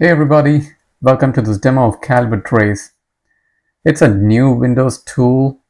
Hey everybody, welcome to this demo of CalibraTrace. It's a new Windows tool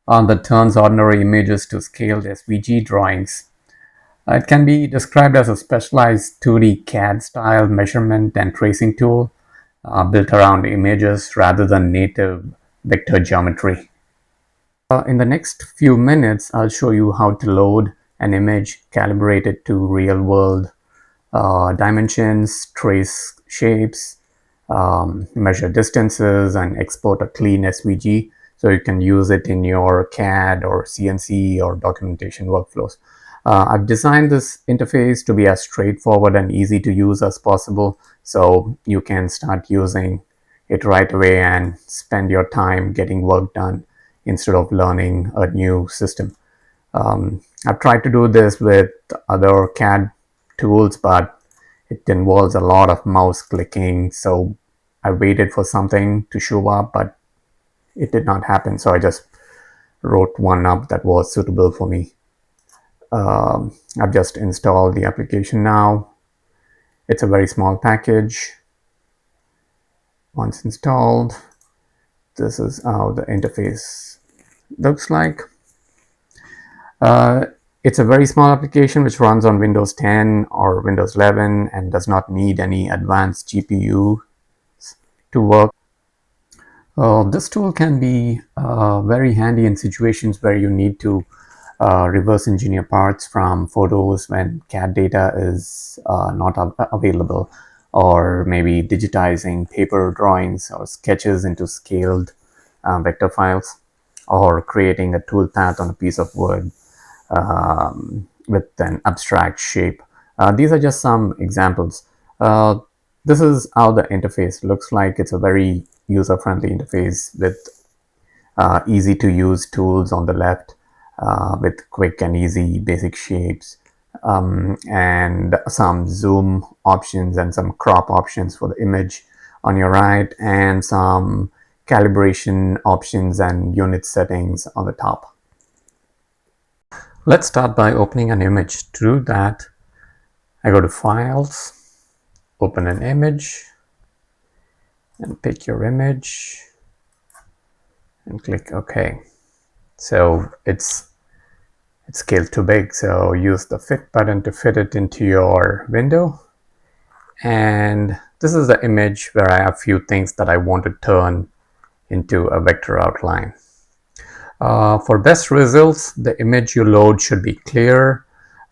that turns ordinary images to scaled SVG drawings. It can be described as a specialized 2D CAD style measurement and tracing tool built around images rather than native vector geometry. In the next few minutes, I'll show you how to load an image, calibrate it to real-world dimensions, trace shapes, measure distances, and export a clean SVG so you can use it in your CAD or CNC or documentation workflows. I've designed this interface to be as straightforward and easy to use as possible so you can start using it right away and spend your time getting work done instead of learning a new system. I've tried to do this with other CAD tools, but it involves a lot of mouse clicking, so I waited for something to show up, but it did not happen, so I just wrote one up that was suitable for me. I've just installed the application now. It's a very small package. Once installed, this is how the interface looks like. It's a very small application which runs on Windows 10 or Windows 11 and does not need any advanced GPU to work. This tool can be very handy in situations where you need to reverse engineer parts from photos when CAD data is not available, or maybe digitizing paper drawings or sketches into scaled vector files, or creating a toolpath on a piece of wood with an abstract shape. These are just some examples. This is how the interface looks like. It's a very user-friendly interface with easy to use tools on the left with quick and easy basic shapes, and some zoom options and some crop options for the image on your right, and some calibration options and unit settings on the top. Let's start by opening an image. To do that, I go to Files, open an image, and pick your image, and click OK. So it's scaled too big, so use the Fit button to fit it into your window. And this is the image where I have a few things that I want to turn into a vector outline. For best results, the image you load should be clear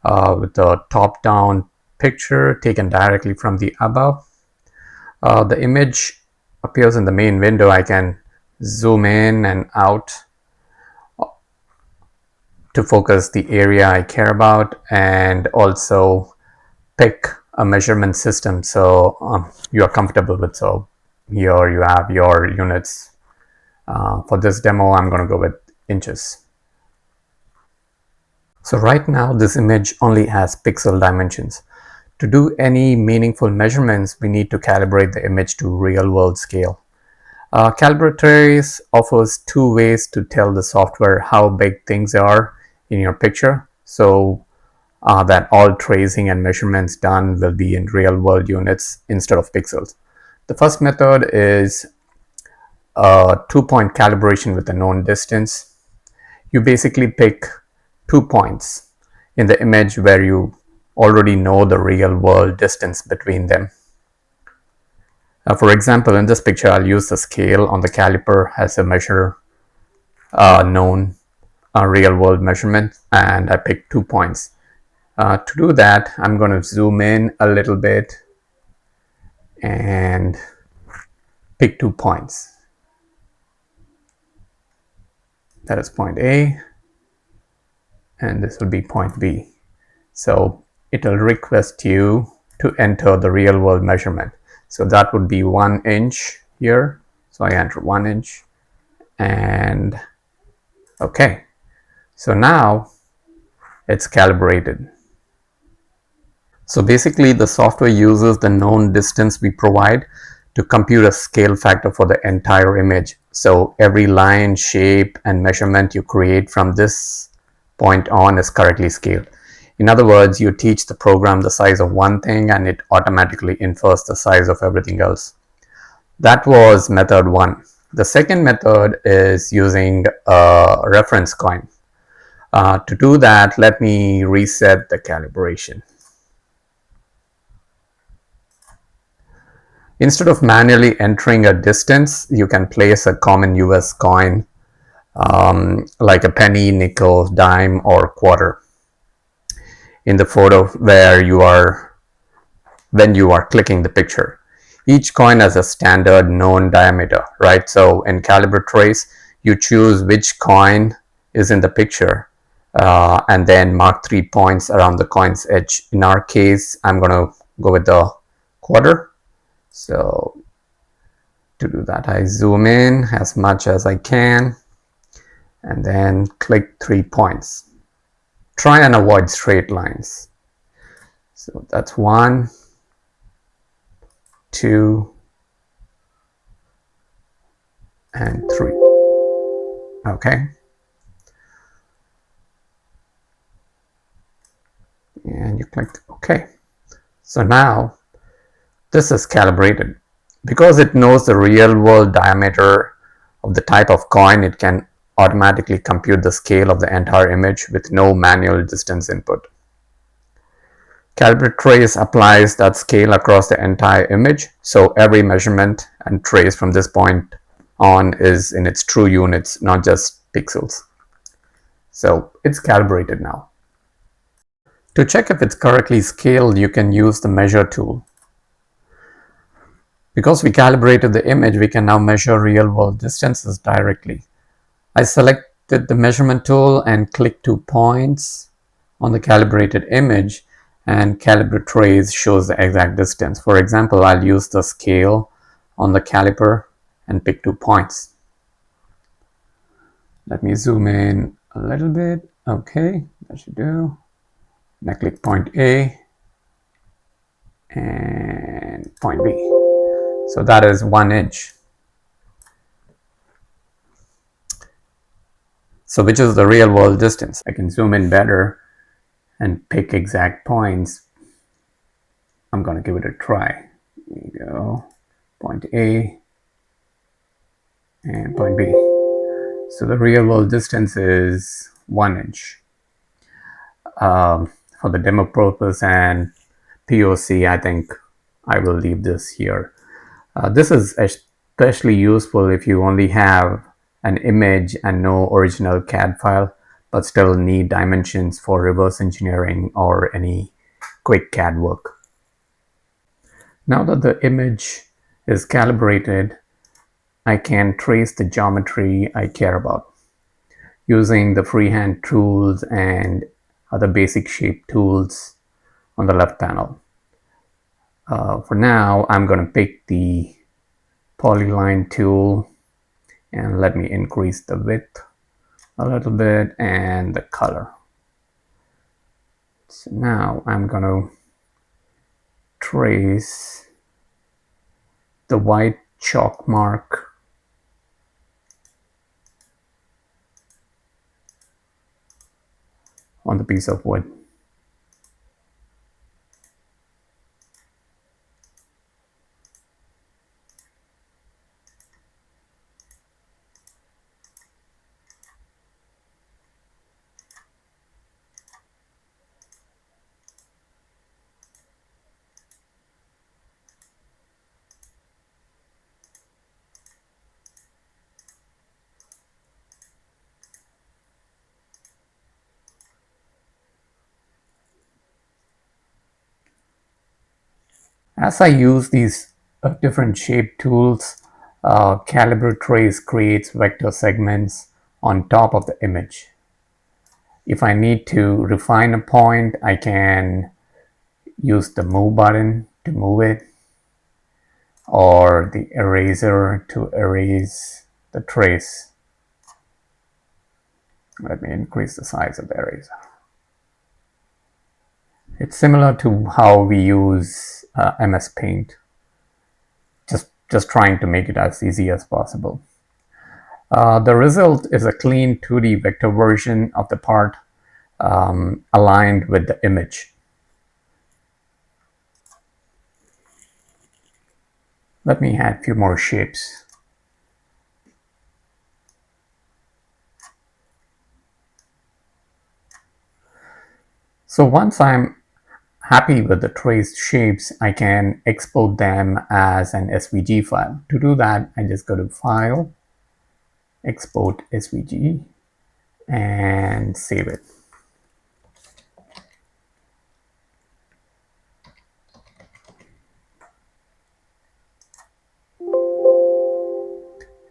with a top-down picture taken directly from the above. The image appears in the main window. I can zoom in and out to focus the area I care about, and also pick a measurement system so you are comfortable with. So here you have your units. For this demo, I'm going to go with inches. So right now this image only has pixel dimensions. To do any meaningful measurements, we need to calibrate the image to real-world scale. CalibraTrace offers two ways to tell the software how big things are in your picture, so that all tracing and measurements done will be in real-world units instead of pixels. The first method is a two-point calibration with a known distance. You basically pick 2 points in the image where you already know the real-world distance between them. For example, in this picture, I'll use the scale on the caliper as a measure known real-world measurement, and I pick 2 points. To do that, I'm going to zoom in a little bit and pick 2 points. That is point A, and this will be point B. So it will request you to enter the real world measurement. So that would be 1 inch here. So I enter 1 inch and OK. So now it's calibrated. So basically the software uses the known distance we provide to compute a scale factor for the entire image. So every line, shape, and measurement you create from this point on is correctly scaled. In other words, you teach the program the size of one thing and it automatically infers the size of everything else. That was method one. The second method is using a reference coin. To do that, let me reset the calibration. Instead of manually entering a distance, you can place a common US coin like a penny, nickel, dime, or quarter in the photo when you are clicking the picture. Each coin has a standard known diameter, right? So in CalibraTrace, you choose which coin is in the picture and then mark 3 points around the coin's edge. In our case, I'm going to go with the quarter. So to do that, I zoom in as much as I can and then click 3 points. Try and avoid straight lines. So that's 1, 2, and 3. Okay. And you click OK. So now this is calibrated. Because it knows the real world diameter of the type of coin, it can automatically compute the scale of the entire image with no manual distance input. CalibraTrace applies that scale across the entire image, so every measurement and trace from this point on is in its true units, not just pixels. So it's calibrated now. To check if it's correctly scaled, you can use the measure tool. Because we calibrated the image, we can now measure real-world distances directly. I selected the measurement tool and clicked 2 points on the calibrated image, and CalibraTrace shows the exact distance. For example, I'll use the scale on the caliper and pick 2 points. Let me zoom in a little bit. Okay, that should do. And I click point A and point B. So that is 1 inch. So which is the real world distance? I can zoom in better and pick exact points. I'm going to give it a try. There you go. Point A and point B. So the real world distance is 1 inch. For the demo purpose and POC, I think I will leave this here. This is especially useful if you only have an image and no original CAD file, but still need dimensions for reverse engineering or any quick CAD work. Now that the image is calibrated, I can trace the geometry I care about using the freehand tools and other basic shape tools on the left panel. For now, I'm going to pick the polyline tool and let me increase the width a little bit and the color. So now I'm going to trace the white chalk mark on the piece of wood. As I use these different shape tools, CalibraTrace creates vector segments on top of the image. If I need to refine a point, I can use the move button to move it, or the eraser to erase the trace. Let me increase the size of the eraser. It's similar to how we use MS Paint, just trying to make it as easy as possible. The result is a clean 2D vector version of the part. aligned with the image. Let me add a few more shapes. So once I'm happy with the traced shapes, I can export them as an SVG file. To do that, I just go to File, Export SVG, and save it.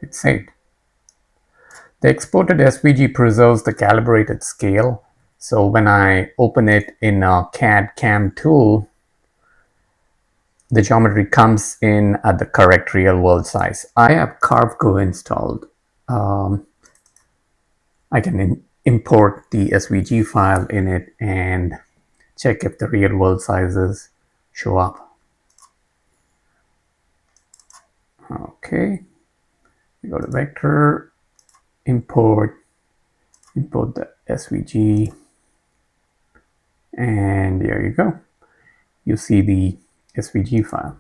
It's saved. The exported SVG preserves the calibrated scale, so when I open it in a CAD CAM tool, the geometry comes in at the correct real-world size. I have CarveGo installed. I can import the SVG file in it and check if the real-world sizes show up. Okay, we go to Vector, import the SVG, and there you go. You see the SVG file.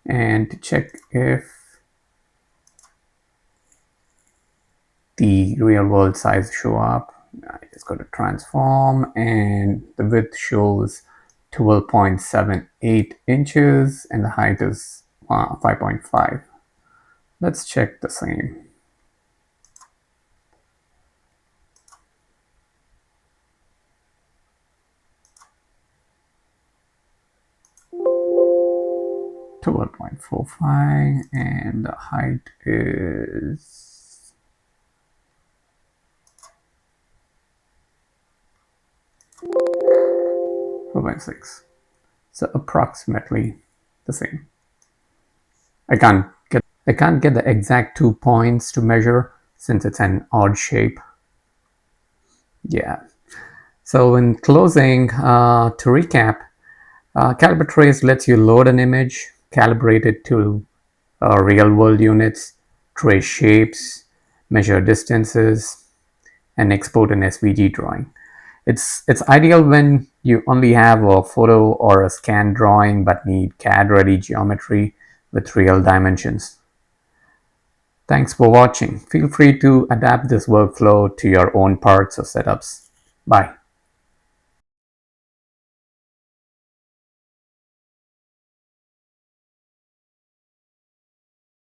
And to check if the real world size show up, I just go to transform, and the width shows 12.78 inches and the height is 5.5. Let's check the same. To 1.45 and the height is 4.6. So approximately the same. I can't get the exact 2 points to measure since it's an odd shape. Yeah. So in closing, to recap, CalibraTrace lets you load an image, calibrate it to real-world units, trace shapes, measure distances, and export an SVG drawing. It's ideal when you only have a photo or a scan drawing but need CAD-ready geometry with real dimensions. Thanks for watching. Feel free to adapt this workflow to your own parts or setups. Bye.